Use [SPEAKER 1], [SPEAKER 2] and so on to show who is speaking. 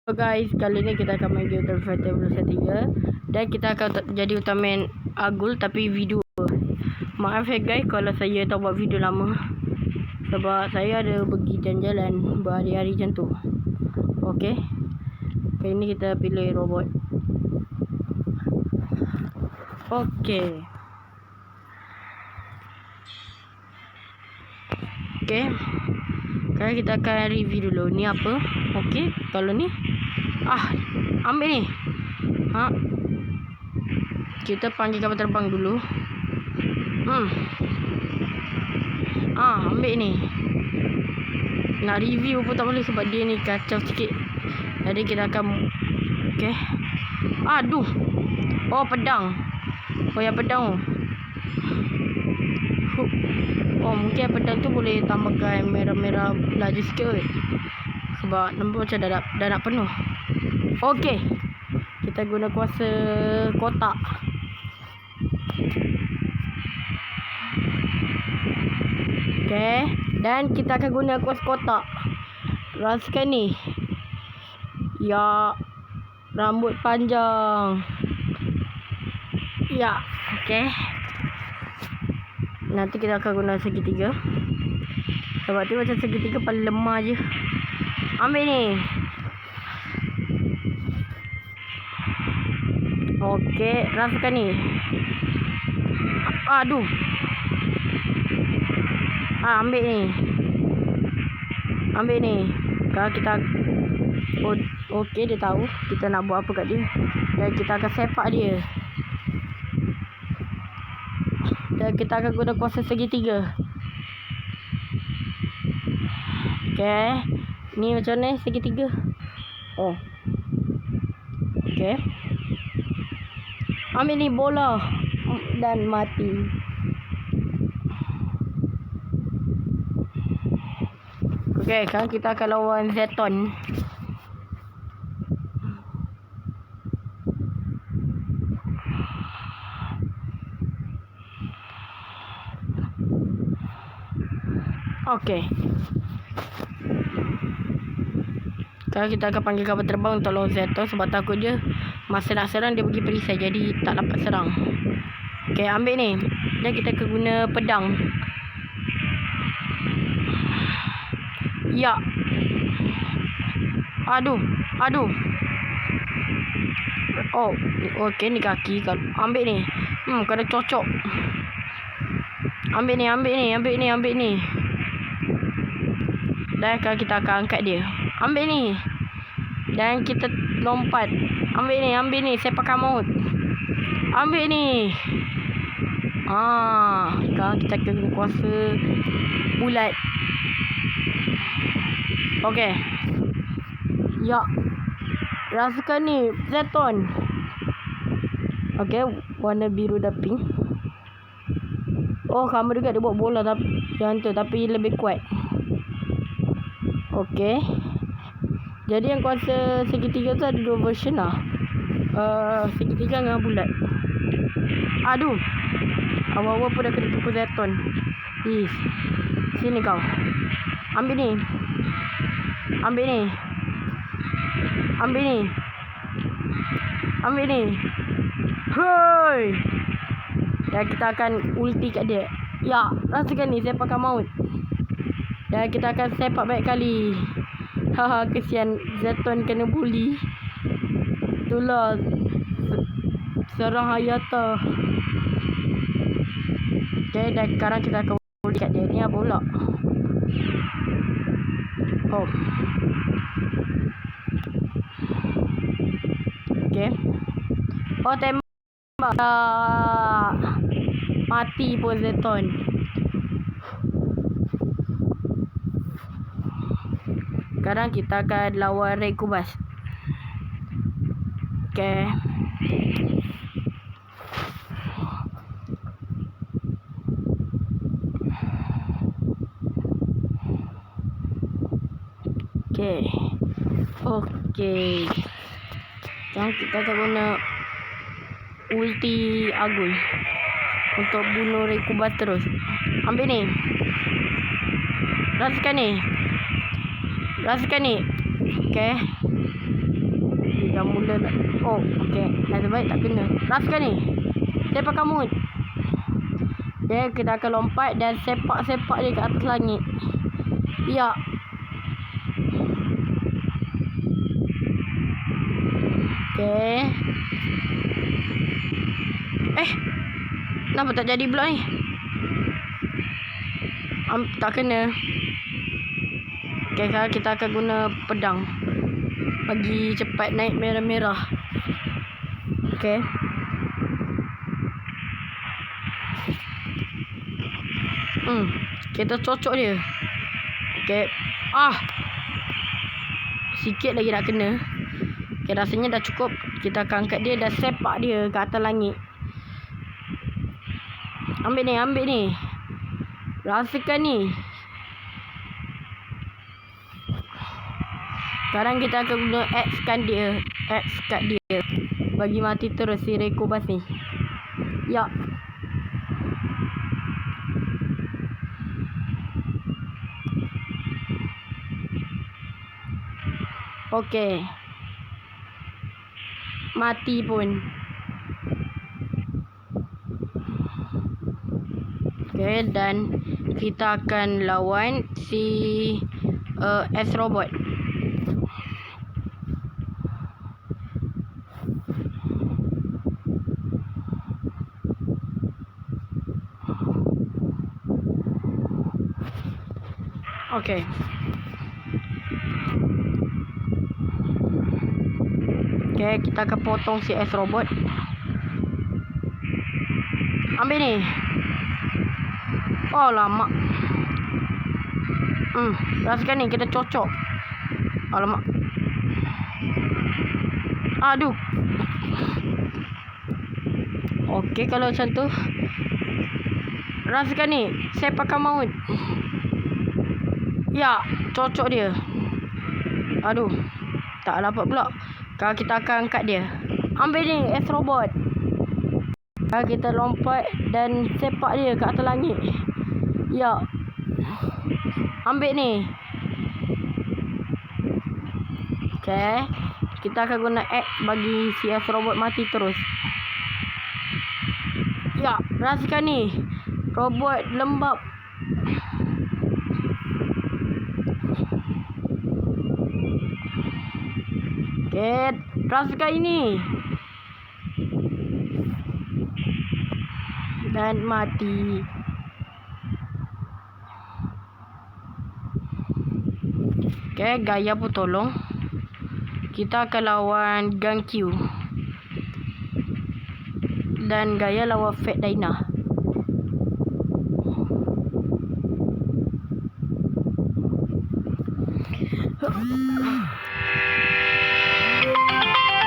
[SPEAKER 1] So guys, kali ni kita akan main game Fighter Evolution 3 dan kita akan jadi Ultraman Agul tapi video. Maaf ya guys kalau saya tak buat video lama sebab saya ada pergi jalan-jalan berhari-hari macam tu. Okey. Kali ni kita pilih robot. Okey. Okey. Sekarang kita akan review dulu. Ni apa? Okey, kalau ni ambil ni. Kita panggil kapal terbang dulu. Ambil ni. Nak review pun tak boleh sebab dia ni kacau sikit. Jadi kita akan okey. Aduh. Oh, pedang. Oh, yang pedang. Oh, mungkin pedang tu boleh tambahkan merah-merah laju sikit. Sebab nampak macam dah nak penuh. Okey. Kita guna kuasa kotak. Okey. Dan kita akan guna kuasa kotak. Rasakan ni. Ya. Rambut panjang. Ya. Okey. Nanti kita akan guna segitiga. Sebab tu macam segitiga paling lemah je. Ambil ni. Okey, rasakan ni. Aduh. Ambil ni. Ambil ni. Kalau kita okey, dia tahu kita nak buat apa kat dia. Dan kita akan sepak dia. Dan kita akan guna kuasa segitiga. Okey. Ni macam ni segitiga. Oh. Okey. Ambil ni bola. Dan mati. Okey, sekarang kita akan lawan Zeton. Okey. Sekarang kita akan panggil kapal terbang untuk lawan Zeton sebab takut dia masa nak serang dia pergi perisai jadi tak dapat serang. Okey, ambil ni. Dan kita akan guna pedang. Ya. Aduh. Oh, okey ni kaki. Ambil ni. Kena cocok. Ambil ni. Dan kita akan angkat dia. Ambil ni. Dan kita lompat. Ambil ni. Sepakan maut. Ambil ni. Sekarang kita akan guna kuasa bulat. Okey. Ya. Rasakan ni. Zeton. Okey. Warna biru dan pink. Oh, sama juga dia buat bola tapi lebih kuat. Okey. Jadi yang kuasa segitiga tu ada dua version lah. Segitiga dengan bulat. Aduh. Awal-awal pun dah kena pukul Zeton. Sini kau. Ambil ni. Hoi. Dan kita akan ulti kat dia. Ya, rasakan ni sepakan maut. Dan kita akan sepak baik kali. Kesian Zeton kena bully. Itulah serang Hayata. Okay, dan sekarang kita akan bully kat dia. Ni apa pula? Oh. Okay. Oh, tembak. Mati pun Zeton. Sekarang kita akan lawan Rekubas. Okay. Okay. Sekarang kita akan guna ulti Agul untuk bunuh Rekubas terus. Ambil ni. Rasakan ni. Okey. kita nak. Oh, okey. Nasib baik tak kena. Rasakan ni. Sepak kamu. Okay, kita akan lompat dan sepak-sepak dia ke atas langit. Ya. Okay. Kenapa tak jadi pula ni? Tak kena. Okay, sekarang kita akan guna pedang. Bagi cepat naik merah-merah. Okay. Kita cocok dia. Okay. Sikit lagi nak kena. Okay, rasanya dah cukup. Kita akan angkat dia dan sepak dia ke atas langit. Ambil ni. Rasakan ni. Sekarang kita akan guna X kat dia. Bagi mati terus si Rekobas ni. Ya. Okey. Mati pun. Okey, dan kita akan lawan si S-Robot. Okey. Okay, kita akan potong si S-Robot. Ambil ni. Oh, lama. Rasakan ni, kita cocok. Alamak. Aduh. Okey, kalau macam tu. Rasakan ni, sepak maut. Ya, cocok dia. Aduh. Tak dapat pula. Kalau kita akan angkat dia. Ambil ni S-Robot. Kalau kita lompat dan sepak dia ke atas langit. Ya. Ambil ni. Okay. Kita akan guna X bagi si S-Robot mati terus. Ya. Rasakan ni. Robot lembab. Okay, rasakan ini. Dan mati. Okay, Gaia pun tolong. Kita akan lawan Gankyu. Dan Gaia lawan Fat Dyna.